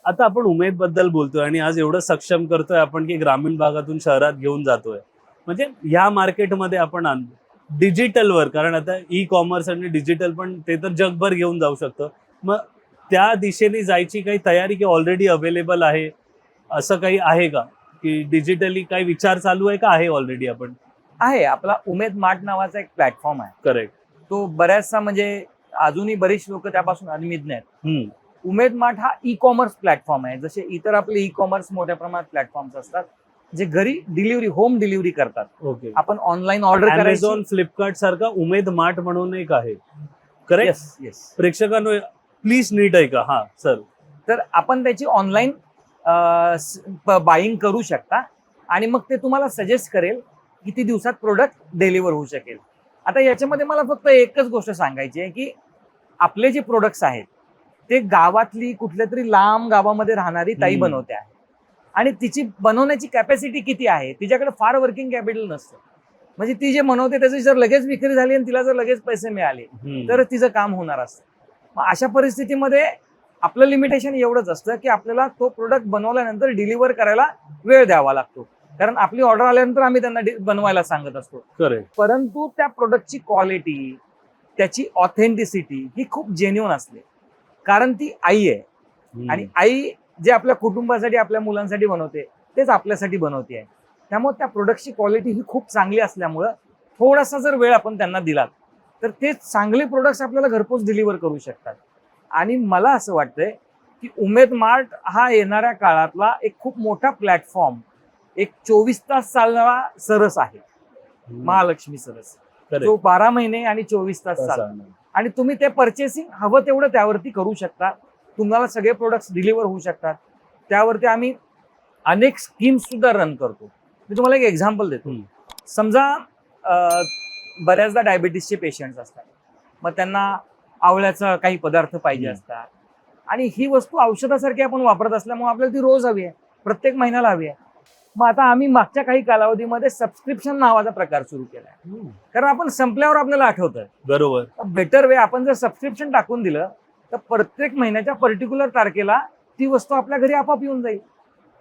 आता आपण उमेद बद्दल बोलतोय आणि आज एवढं सक्षम करतोय आपण की ग्रामीण भागातून शहरात घेऊन जातोय. म्हणजे ह्या मार्केटमध्ये आपण आणतो डिजिटलवर, कारण आता ई कॉमर्स आणि डिजिटल पण ते तर जगभर घेऊन जाऊ शकतं. मग त्या दिशेने जायची काही तयारी की ऑलरेडी अवेलेबल आहे, असं काही आहे का? की डिजिटली काही विचार चालू आहे का आहे ऑलरेडी आपण? आहे. आपला उमेद मार्ट नावाचा एक प्लॅटफॉर्म आहे. करेक्ट. तो बऱ्याचसा म्हणजे अजूनही बरीच लोक त्यापासून अनभिज्ञ आहेत. हम्म. उमेद मार्ट हा ई कॉमर्स प्लॅटफॉर्म आहे. जसे इतर आपले ई कॉमर्स मोठ्या प्रमाणात प्लॅटफॉर्म्स असतात जे घरी डिलिव्हरी, होम डिलिव्हरी करतात. ओके. आपण ऑनलाईन ऑर्डर करायची. अमेझॉन, फ्लिपकार्ट सारखा उमेद मार्ट म्हणून एक आहे. करेक्ट. Yes yes. प्रेक्षकांनो प्लीज नीट ऐका. हा सर. तर आपण त्याची ऑनलाईन बाईंग करू शकता आणि मग ते तुम्हाला सजेस्ट करेल किती दिवसात प्रोडक्ट डिलिव्हर होऊ शकेल. आता याच्यामध्ये मला फक्त एकच गोष्ट सांगायची आहे की आपले जे प्रोडक्ट्स आहेत ते गावातली कुठल्या तरी लांब गावामध्ये राहणारी ताई बनवते आहे आणि तिची बनवण्याची कॅपॅसिटी किती आहे, तिच्याकडे फार वर्किंग कॅपिटल नसतं. म्हणजे ती जे बनवते त्याची जर लगेच विक्री झाली आणि तिला जर लगेच पैसे मिळाले तर तिचं काम होणार असतं. मग अशा परिस्थितीमध्ये आपलं लिमिटेशन एवढंच असतं की आपल्याला तो प्रोडक्ट बनवल्यानंतर डिलिव्हर करायला वेळ द्यावा लागतो, कारण आपली ऑर्डर आल्यानंतर आम्ही त्यांना बनवायला सांगत असतो. करेक्ट. परंतु त्या प्रोडक्टची क्वालिटी, त्याची ऑथेंटिसिटी ही खूप जेन्युइन असते, कारण ती आई आहे आणि आई जे आपल्या कुटुंबासाठी, आपल्या मुलांसाठी बनवते तेच आपल्यासाठी बनवते आहे. त्यामुळे त्या प्रोडक्टची क्वालिटी ही खूप चांगली असल्यामुळं थोडासा जर वेळ आपण त्यांना दिलात तर ते चांगले प्रोडक्ट्स आपल्याला घरपोच डिलिव्हर करू शकतात. आणि मला असं वाटतंय की उमेद मार्ट हा येणाऱ्या काळातला एक खूप मोठा प्लॅटफॉर्म, एक 24 तास चालणारा सरस आहे. महालक्ष्मी सरस जो 12 महिने आणि 24 तास चालणार आणि तुम्ही ते परचेसिंग हवं तेवढं त्यावरती करू शकता. तुम्हाला सगळे प्रोडक्ट्स डिलिव्हर होऊ शकतात. त्यावरती आम्ही अनेक स्कीम्स सुद्धा रन करतो. मी तुम्हाला एक एक्झाम्पल देतो. समजा बऱ्याचदा डायबिटीसचे पेशंट्स असतात, मग त्यांना आवळ्याचा काही पदार्थ पाहिजे असतात आणि ही वस्तू औषधासारखी आपण वापरत असल्यामुळे आपल्याला ती रोज हवी आहे, प्रत्येक महिन्याला हवी आहे. मग आता आम्ही मागच्या काही कालावधीमध्ये सबस्क्रिप्शन नावाचा प्रकार सुरू केलाय, कारण आपण संपल्यावर आपल्याला आठवतंय. बरोबर. बेटर वे आपण जर सबस्क्रिप्शन टाकून दिलं तर प्रत्येक महिन्याच्या पर्टिक्युलर तारखेला ती वस्तू आपल्या घरी आपोआप येऊन जाईल.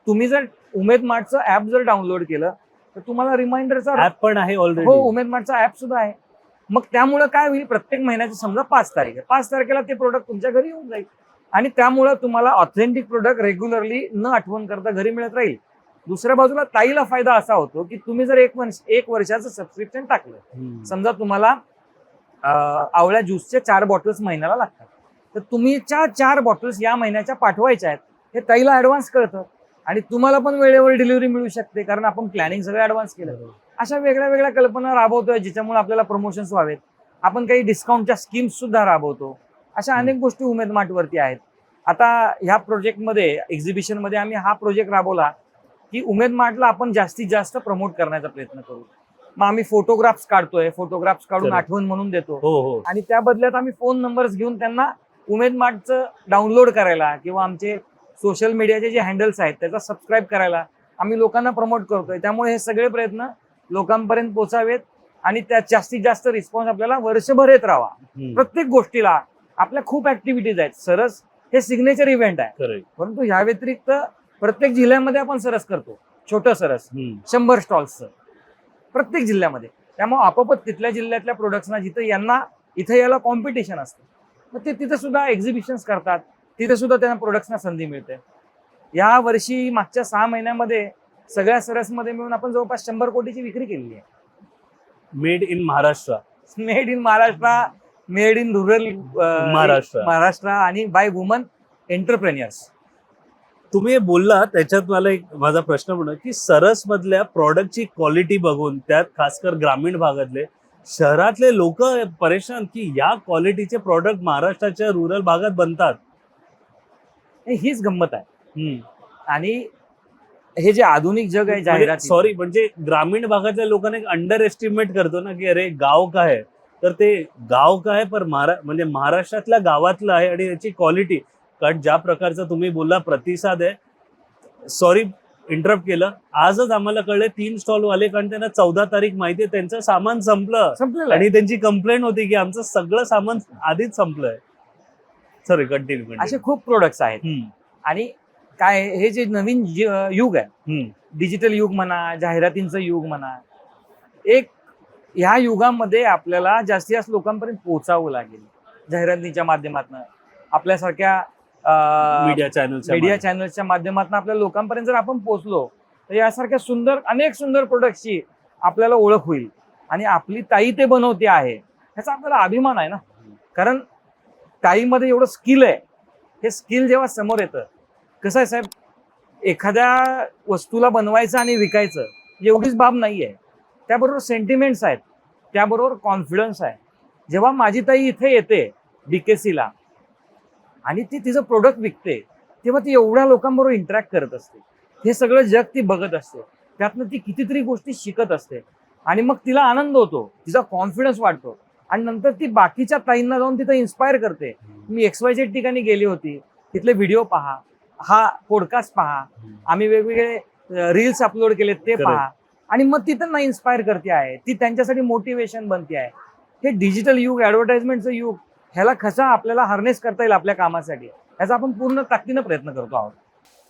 तुम्ही जर उमेद मार्टचं ऍप जर डाउनलोड केलं तर तुम्हाला रिमाइंडरचा ऍप पण आहे ऑलरेडी. हो, उमेद मार्टचा ऍप सुद्धा आहे. मग त्यामुळे काय होईल, प्रत्येक महिन्याची समजा 5 तारीख आहे, 5 तारखेला ते प्रोडक्ट तुमच्या घरी येऊन जाईल आणि त्यामुळे तुम्हाला ऑथेंटिक प्रोडक्ट रेग्युलरली न आठवण करता घरी मिळत राहील. दुसऱ्या बाजूला ताईला फायदा असा होतो की तुम्ही जर एक वर्षाचं सबस्क्रिप्शन टाकलं, समजा तुम्हाला आवळ्या ज्यूसचे 4 बॉटल्स महिन्याला लागतात, तर तुम्ही 4 बॉटल्स या महिन्याच्या पाठवायच्या आहेत हे ताईला ऍडव्हान्स कळतं आणि तुम्हाला पण वेळेवर डिलिव्हरी मिळू शकते, कारण आपण प्लॅनिंग सगळं ऍडव्हान्स केलं. अशा वेगळ्या वेगळ्या कल्पना राबवतोय ज्याच्यामुळे आपल्याला प्रमोशन्स व्हावेत. आपण काही डिस्काउंटच्या स्कीम्स सुद्धा राबवतो. अशा अनेक गोष्टी उमेद मार्ट वरती आहेत. आता ह्या प्रोजेक्टमध्ये, एक्झिबिशन मध्ये आम्ही हा प्रोजेक्ट राबवला की उमेद मार्टला आपण जास्तीत जास्त प्रमोट करण्याचा प्रयत्न करू. मग आम्ही फोटोग्राफ्स काढतोय, फोटोग्राफ्स काढून आठवण म्हणून देतो. हो. आणि त्या बदल्यात आम्ही फोन नंबर्स घेऊन त्यांना उमेद मार्टचं डाउनलोड करायला किंवा आमचे सोशल मीडियाचे जे हँडल्स आहेत त्याचा सबस्क्राईब करायला आम्ही लोकांना प्रमोट करतोय. त्यामुळे हे सगळे प्रयत्न लोकांपर्यंत पोहोचावेत आणि त्यात जास्तीत जास्त रिस्पॉन्स आपल्याला वर्षभर येत राहावा. प्रत्येक गोष्टीला आपल्या खूप ऍक्टिव्हिटीज आहेत. सरस हे सिग्नेचर इव्हेंट आहे, परंतु ह्या व्यतिरिक्त प्रत्येक जिल्ह्यामध्ये आपण सरस करतो, छोटं सरस 100 स्टॉल्सचं प्रत्येक जिल्ह्यामध्ये. त्यामुळे आपोआपच तिथल्या जिल्ह्यातल्या प्रोडक्ट्सना जिथं इथं याला कॉम्पिटिशन असतं, मग ते तिथं सुद्धा एक्झिबिशन्स करतात, तिथे सुद्धा त्यांना प्रोडक्ट्सना संधी मिळते. या वर्षी मागच्या 6 महिन्यामध्ये सगळ्या सरसमध्ये मिळून आपण जवळपास 100 कोटीची विक्री केलेली आहे. Made in Maharashtra. Made in Maharashtra, made in rural Maharashtra आणि बाय वुमन एंटरप्रेन्युअर्स. तुम्ही बोलला त्याच्यात मला एक माझा प्रश्न म्हणतो की सरस मधल्या प्रॉडक्टची क्वालिटी बघून, त्यात खासकर ग्रामीण भागातले, शहरातले लोक परेशान की या क्वालिटीचे प्रॉडक्ट महाराष्ट्राच्या रुरल भागात बनतात. हीच गंमत आहे. आणि हे जे आधुनिक जग आहे जाहिरात, सॉरी, म्हणजे ग्रामीण भागातल्या लोकांना एक अंडर एस्टिमेट करतो ना की अरे गाव काय आहे, तर ते गाव काय पर म्हणजे महाराष्ट्रातल्या गावातलं आहे आणि याची क्वालिटी, कारण ज्या प्रकारचा तुम्ही बोलला प्रतिसाद आहे. सॉरी इंटरप्ट केलं, आजच आम्हाला कळले 3 स्टॉल वाले, कारण त्यांना 14 तारीख माहितीये त्यांचं सामान संपलं आणि त्यांची कंप्लेंट होती की आमचं सगळं सामान आधीच संपलंय. Sorry, continue. असे खूप प्रोडक्ट्स आहेत आणि काय आहे, हे जे नवीन युग आहे, हम्म. डिजिटल युग म्हणा, जाहिरातींचं युग म्हणा, एक ह्या युगामध्ये आपल्याला जास्तीत जास्त लोकांपर्यंत पोहोचावं लागेल जाहिरातीच्या माध्यमातून. आपल्यासारख्या मीडिया चॅनल्सच्या माध्यमातून आपल्या लोकांपर्यंत जर आपण पोहोचलो तर यासारख्या अनेक सुंदर प्रोडक्टची आपल्याला ओळख होईल आणि आपली ताई ते बनवते आहे ह्याचा आपल्याला अभिमान आहे ना. कारण ताईमध्ये एवढं स्किल आहे, हे स्किल जेव्हा समोर येतं, कसं आहे साहेब, एखाद्या वस्तूला बनवायचं आणि विकायचं एवढीच बाब नाही आहे, त्याबरोबर सेंटिमेंट्स आहेत, त्याबरोबर कॉन्फिडन्स आहे. जेव्हा माझी ताई इथे येते BKC आणि ती तिचं प्रोडक्ट विकते तेव्हा ती एवढ्या लोकांबरोबर इंटरॅक्ट करत असते, हे सगळं जग ती बघत असते, त्यातनं ती कितीतरी गोष्टी शिकत असते आणि मग तिला आनंद होतो, तिचा कॉन्फिडन्स वाढतो आणि नंतर ती बाकीच्या ताईंना जाऊन तिथं इन्स्पायर करते. मी XYZ ठिकाणी गेली होती, तिथले व्हिडिओ पहा, हा पॉडकास्ट पहा, आम्ही वेगवेगळे रील्स अपलोड केलेत ते पहा आणि मग ती त्यांना इन्स्पायर करते आहे, ती त्यांच्यासाठी मोटिवेशन बनते आहे. हे डिजिटल युग, ऍडव्हर्टाइजमेंटचं युग, ह्याला कसा आपल्याला हार्नेस करता येईल आपल्या कामासाठी, ह्याचा आपण पूर्ण ताकदीनं प्रयत्न करतो आहोत.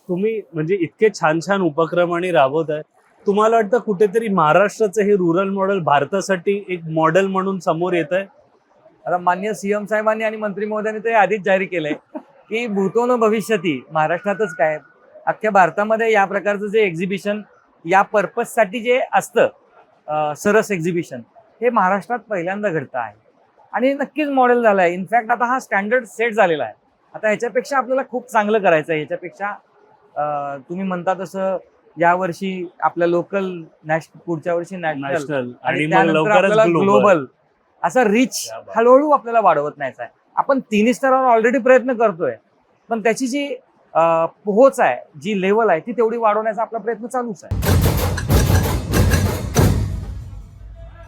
तुम्ही म्हणजे इतके छान छान उपक्रम आणि राबवत आहे, तुम्हाला वाटतं कुठेतरी महाराष्ट्राचं हे रुरल मॉडेल भारतासाठी एक मॉडेल म्हणून समोर येत आहे? आता माननीय CM साहेबांनी आणि मंत्री महोदयांनी ते आधीच जाहीर केलंय की भूतो न भविष्यती, महाराष्ट्रातच काय अख्ख्या भारतामध्ये या प्रकारचं जे एक्झिबिशन या पर्पजसाठी जे असतं सरस एक्झिबिशन, हे महाराष्ट्रात पहिल्यांदा घडतं आहे आणि नक्कीच मॉडेल झालं आहे. इनफॅक्ट आता हा स्टँडर्ड सेट झालेला आहे. आता ह्याच्यापेक्षा आपल्याला खूप चांगलं करायचं आहे. ह्याच्यापेक्षा तुम्ही म्हणता तसं यावर्षी आपल्या लोकल, पुढच्या वर्षी नॅशनल आणि त्यानंतर आपल्याला ग्लोबल असा रिच हळूहळू आपल्याला वाढवत न्यायचा आहे. आपण 3 स्तरावर ऑलरेडी प्रयत्न करतोय, पण त्याची जी पोहोच आहे, जी लेवल आहे, ती तेवढी वाढवण्याचा आपला प्रयत्न चालूच आहे.